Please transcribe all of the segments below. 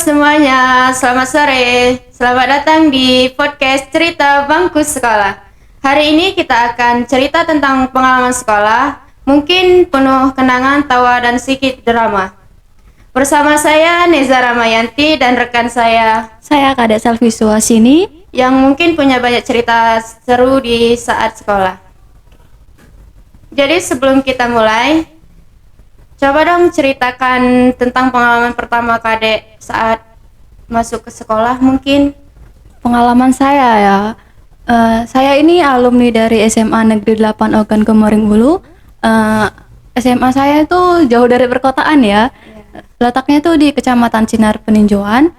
semuanya, selamat sore. Selamat datang di podcast Cerita Bangku Sekolah. Hari ini kita akan cerita tentang pengalaman sekolah, mungkin penuh kenangan, tawa, dan sedikit drama. Bersama saya Neza Ramayanti dan rekan saya Kadek Selvi Suhasini yang mungkin punya banyak cerita seru di saat sekolah. Jadi sebelum kita mulai, coba dong ceritakan tentang pengalaman pertama Kadek saat masuk ke sekolah mungkin. Pengalaman saya ya. Saya ini alumni dari SMA Negeri 8 Ogan Komering Ulu. SMA saya itu jauh dari perkotaan ya. Letaknya itu di Kecamatan Sinar Peninjauan.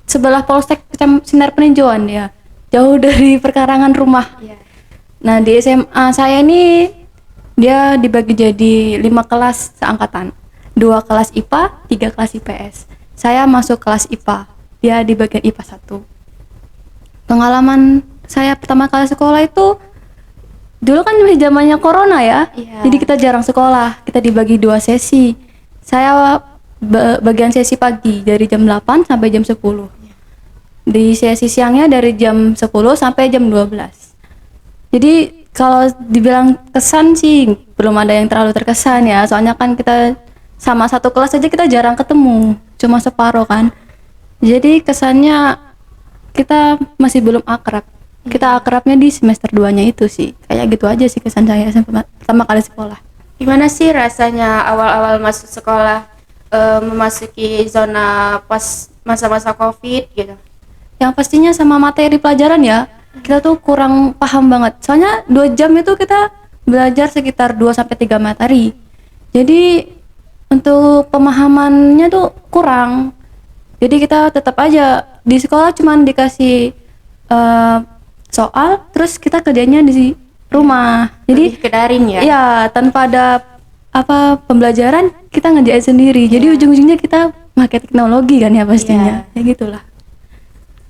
Sebelah Polsek Sinar Peninjauan ya. Jauh dari perkarangan rumah. Nah, di SMA saya ini dia dibagi jadi 5 kelas seangkatan. 2 kelas IPA, 3 kelas IPS. Saya masuk kelas IPA. Dia di bagian IPA 1. Pengalaman saya pertama kali sekolah itu dulu kan masih zamannya corona ya. Jadi kita jarang sekolah. Kita dibagi 2 sesi. Saya bagian sesi pagi dari jam 8 sampai jam 10. Di sesi siangnya dari jam 10 sampai jam 12. Jadi kalau dibilang kesan sih belum ada yang terlalu terkesan ya. Soalnya kan kita sama satu kelas aja kita jarang ketemu. Cuma separuh kan. Jadi kesannya kita masih belum akrab. Kita akrabnya di semester 2-nya itu sih. Kayak gitu aja sih kesan saya pertama kali sekolah. Gimana sih rasanya awal-awal masuk sekolah, memasuki zona pas masa-masa COVID gitu? Yang pastinya sama materi pelajaran ya, kita tuh kurang paham banget. Soalnya 2 jam itu kita belajar sekitar 2-3 materi. Jadi untuk pemahamannya tuh kurang. Jadi kita tetap aja di sekolah cuman dikasih soal, terus kita kerjanya di rumah. Jadi lebih ke daring ya? Iya, tanpa ada pembelajaran kita ngerjain sendiri. Jadi ujung-ujungnya kita pakai teknologi kan ya pastinya. Ya gitulah.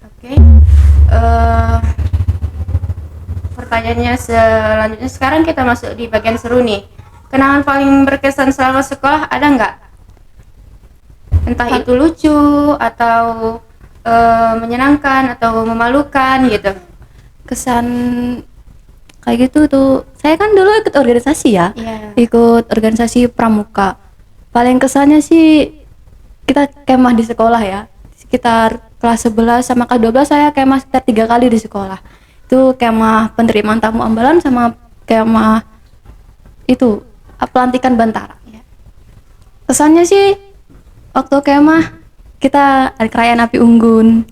Oke. Pertanyaannya selanjutnya, sekarang kita masuk di bagian seru nih. Kenangan paling berkesan selama sekolah ada nggak? Entah itu lucu atau menyenangkan atau memalukan gitu. Kesan kayak gitu tuh, saya kan dulu ikut organisasi ya. Ikut organisasi pramuka. Paling kesannya sih kita kemah di sekolah ya. Sekitar kelas 11 sama kelas 12 saya kemah sekitar 3 kali di sekolah. Itu kemah penerimaan tamu ambalan sama kemah itu pelantikan Bantara. Kesannya sih waktu kemah kita ada perayaan api unggun.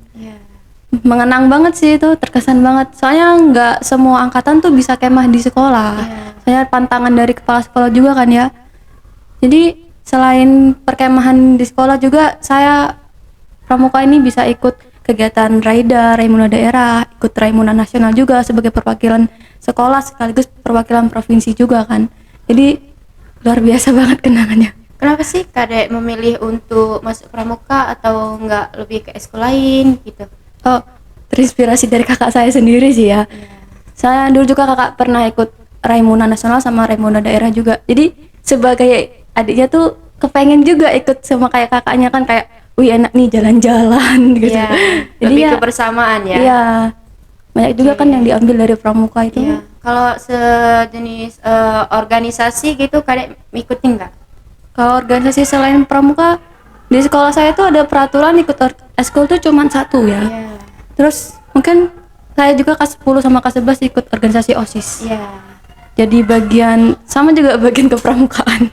Mengenang banget sih itu, terkesan banget. Soalnya nggak semua angkatan tuh bisa kemah di sekolah. Soalnya pantangan dari kepala sekolah juga kan ya. Jadi selain perkemahan di sekolah juga saya pramuka ini bisa ikut kegiatan Raida, Raimuna daerah, ikut Raimuna nasional juga sebagai perwakilan sekolah sekaligus perwakilan provinsi juga kan. Jadi luar biasa banget kenangannya. Kenapa sih Kadek memilih untuk masuk pramuka atau nggak lebih ke ekskul lain gitu? Oh, terinspirasi dari kakak saya sendiri sih ya. Saya dulu juga kakak pernah ikut Raimuna nasional sama Raimuna daerah juga. Jadi sebagai adiknya tuh kepengen juga ikut sama kayak kakaknya kan, kayak wih enak nih jalan-jalan gitu. Jadi lebih kebersamaan ya. Iya. Banyak juga kan yang diambil dari pramuka itu. Kalau sejenis organisasi gitu Kadek ikutin nggak? Kalau organisasi selain pramuka di sekolah saya tuh ada peraturan ikut eskul tuh cuma 1 ya. Terus mungkin saya juga kelas 10 sama kelas 11 ikut organisasi OSIS. Jadi bagian sama juga bagian kepramukaan.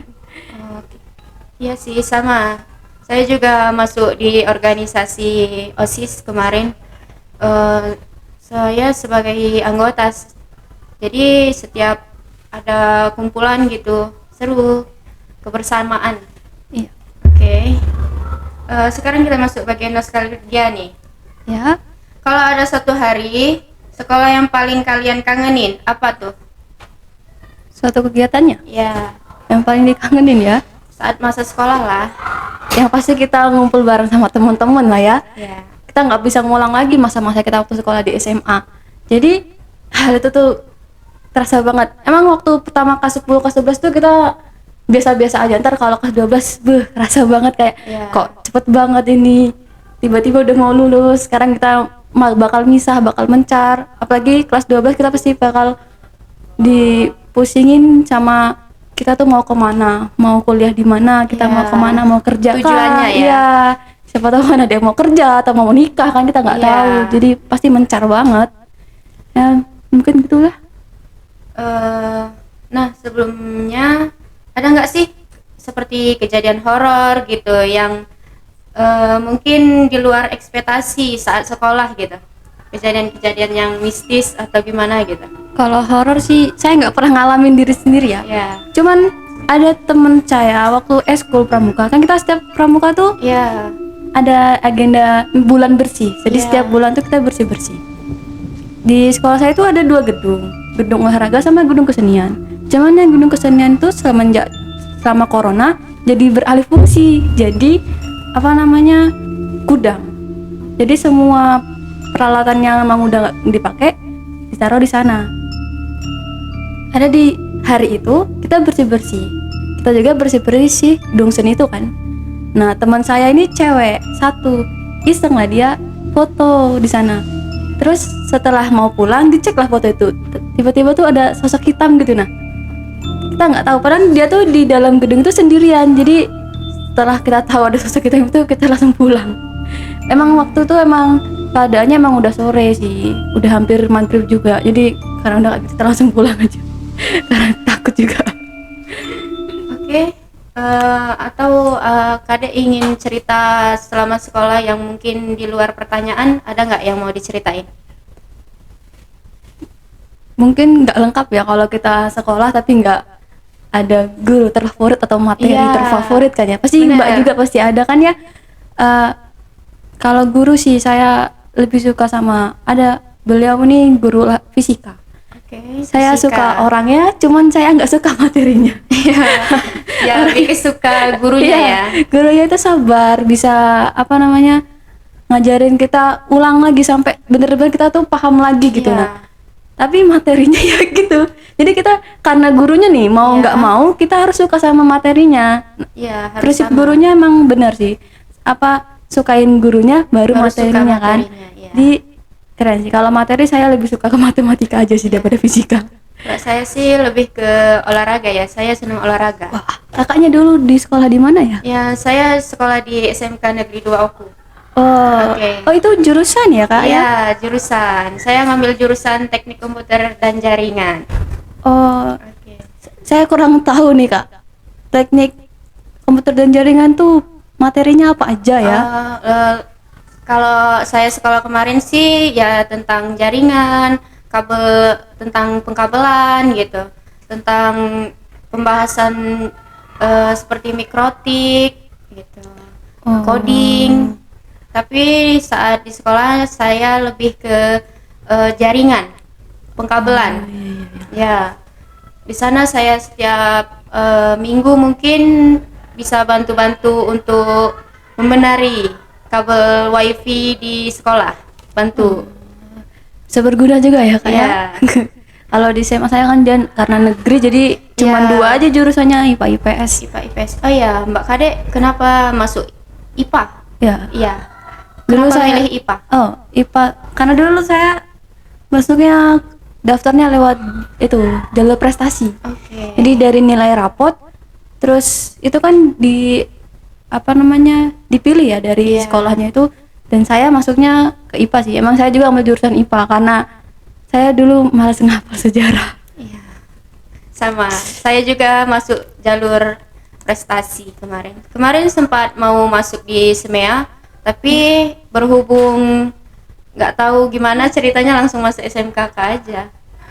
Iya sih sama. Saya juga masuk di organisasi OSIS kemarin. Saya sebagai anggota. Jadi setiap ada kumpulan gitu seru, kebersamaan. Oke. Sekarang kita masuk bagian nostalgia nih. Ya. Kalau ada satu hari sekolah yang paling kalian kangenin, apa tuh? Suatu kegiatannya? Ya. Yang paling dikangenin ya? Saat masa sekolah lah. Yang pasti kita ngumpul bareng sama teman-teman lah ya. Kita nggak bisa ngulang lagi masa-masa kita waktu sekolah di SMA. Jadi hal itu tuh terasa banget. Emang waktu pertama kelas 10, kelas 11 tuh kita biasa-biasa aja. Ntar kalau kelas 12 rasa banget kayak Iya. kok cepet banget ini, tiba-tiba udah mau lulus. Sekarang kita bakal misah, bakal mencar, apalagi kelas 12 kita pasti bakal dipusingin sama kita tuh mau kemana, mau kuliah di mana, kita Iya. mau kemana, mau kerja Tujuannya kah? ya. Iya, siapa tahu kan ada yang mau kerja atau mau nikah kan kita nggak Iya. tahu, jadi pasti mencar banget ya, mungkin gitulah. Nah, sebelumnya ada nggak sih seperti kejadian horor gitu yang mungkin di luar ekspektasi saat sekolah gitu? Kejadian-kejadian yang mistis atau gimana gitu? Kalau horor sih saya nggak pernah ngalamin diri sendiri ya. Ya. Cuman ada temen saya waktu eskul pramuka, kan kita setiap pramuka tuh Ya. ada agenda bulan bersih. Jadi Iya. setiap bulan tuh kita bersih-bersih. Di sekolah saya itu ada 2 gedung olahraga sama gedung kesenian. Cuman yang gedung kesenian tuh selama corona jadi beralih fungsi. Jadi apa namanya, gudang. Jadi semua peralatan yang emang udah nggak dipakai ditaruh di sana. Ada di hari itu kita bersih-bersih. Kita juga bersih-bersih gedung seni itu kan. Nah, teman saya ini cewek satu, iseng lah dia foto di sana. Terus setelah mau pulang dicek lah foto itu. Tiba-tiba tuh ada sosok hitam gitu. Nah, kita nggak tahu, padahal dia tuh di dalam gedung itu sendirian. Jadi setelah kita tahu ada sosok hitam itu, kita langsung pulang. Emang waktu itu emang keadaannya emang udah sore sih, udah hampir maghrib juga. Jadi karena udah kita langsung pulang aja karena takut juga. Oke. Atau Kade ingin cerita selama sekolah yang mungkin di luar pertanyaan, ada nggak yang mau diceritain? Mungkin nggak lengkap ya kalau kita sekolah tapi nggak ada guru terfavorit atau materi Iya. terfavorit kan ya. Pasti Bener. Mbak juga pasti ada kan ya. Kalau guru sih saya lebih suka sama ada beliau nih guru fisika. Oke. Saya suka orangnya, cuman saya nggak suka materinya. Ya, lebih ke suka gurunya Iya, ya. gurunya itu sabar, bisa apa namanya, ngajarin kita ulang lagi sampai bener-bener kita tuh paham lagi gitu. Iya. Nah, tapi materinya ya gitu. Jadi kita karena gurunya nih mau Iya. nggak mau kita harus suka sama materinya. Iya, harus Prinsip sama. gurunya emang benar sih. Apa sukain gurunya baru Baru suka materinya kan. materinya, iya. Di keren sih. Kalau materi saya lebih suka ke matematika aja sih daripada fisika. Kalau saya sih lebih ke olahraga ya. Saya senang olahraga. Wah, kakaknya dulu di sekolah di mana ya? Ya, saya sekolah di SMK Negeri 2 Oku. Oh, Oke. oh itu jurusan ya kak ya? Iya, jurusan. Saya ngambil jurusan Teknik Komputer dan Jaringan. Oh, Oke. saya kurang tahu nih kak. Teknik komputer dan jaringan tuh materinya apa aja ya? Kalau saya sekolah kemarin sih ya tentang jaringan, kabel, tentang pengkabelan gitu, tentang pembahasan seperti mikrotik gitu, Oh. coding. Tapi saat di sekolah saya lebih ke jaringan, pengkabelan. Ya, di sana saya setiap minggu mungkin bisa bantu-bantu untuk membenari kabel wifi di sekolah, bantu. Seberguna juga ya kak ya? Iya. Kalau di SMA saya kan dia karena negeri jadi cuma Iya. 2 aja jurusannya, IPA IPS. IPA IPS. Oh ya, Mbak Kade, kenapa masuk IPA? Ya. Iya. Dulu Kenapa saya milih IPA? Oh, IPA karena dulu saya masuknya daftarnya lewat itu jalur prestasi. Oke. Jadi dari nilai rapot, terus itu kan di apa namanya dipilih ya dari Iya. sekolahnya itu, dan saya masuknya ke IPA sih. Emang saya juga ambil jurusan IPA karena saya dulu malas ngapal sejarah. Iya. Sama. Saya juga masuk jalur prestasi kemarin. Kemarin sempat mau masuk di SEMEA, tapi berhubung nggak tahu gimana ceritanya langsung masuk SMKK aja.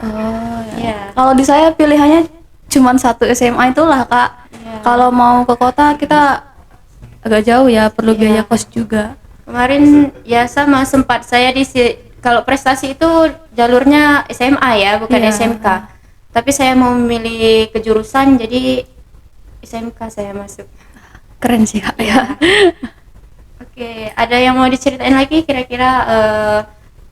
Oh Iya. Kalau di saya pilihannya cuma satu SMA itulah kak. Iya. Kalau mau ke kota kita agak jauh ya, perlu Iya. biaya kos juga. Kemarin ya sama sempat saya kalau prestasi itu jalurnya SMA ya, bukan Iya. SMK. Tapi saya mau memilih kejurusan jadi SMK saya masuk. Keren sih kak ya. Oke, ada yang mau diceritain lagi kira-kira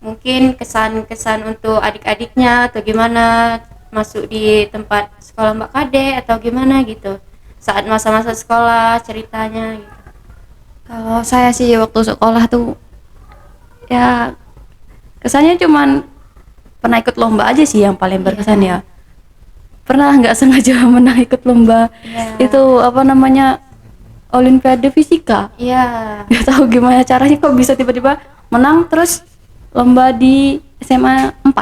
mungkin kesan-kesan untuk adik-adiknya atau gimana masuk di tempat sekolah Mbak Kade atau gimana gitu. saat masa-masa sekolah ceritanya gitu. Kalau saya sih waktu sekolah tuh ya kesannya cuman pernah ikut lomba aja sih yang paling berkesan ya. Pernah nggak sengaja menang ikut lomba itu apa namanya Olimpiade Fisika. Iya. Nggak tahu gimana caranya kok bisa tiba-tiba menang terus lomba di SMA 4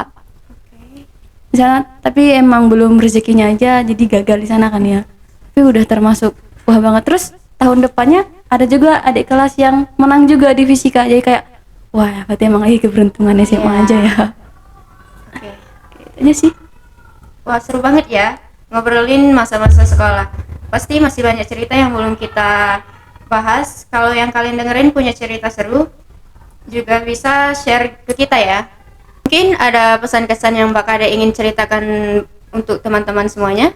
di sana, tapi emang belum rezekinya aja jadi gagal di sana kan ya. Tapi udah termasuk wah banget. Terus tahun depannya ada juga adik kelas yang menang juga di fisika, jadi kayak wah berarti emang lagi keberuntungan SMA aja ya. Oke. Gitu aja sih. Wah, seru banget ya ngobrolin masa-masa sekolah. Pasti masih banyak cerita yang belum kita bahas. Kalau yang kalian dengerin punya cerita seru, juga bisa share ke kita ya. Mungkin ada pesan-kesan yang Mbak Kade ingin ceritakan untuk teman-teman semuanya.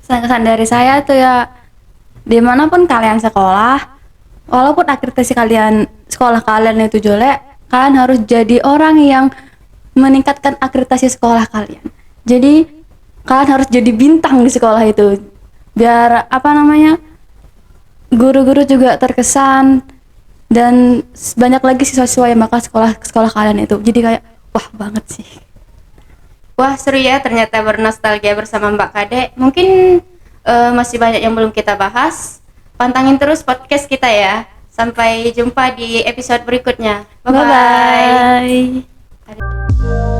Kesan dari saya tuh ya, dimanapun kalian sekolah, walaupun akreditasi kalian sekolah kalian itu jelek, kalian harus jadi orang yang meningkatkan akreditasi sekolah kalian. Jadi kalian harus jadi bintang di sekolah itu, biar apa namanya guru-guru juga terkesan dan banyak lagi siswa-siswa yang bakal sekolah kalian itu. Jadi kayak wah banget sih. Wah, seru ya ternyata bernostalgia bersama Mbak Kade. Mungkin masih banyak yang belum kita bahas. Pantangin terus podcast kita ya. Sampai jumpa di episode berikutnya. Bye-bye. Bye-bye.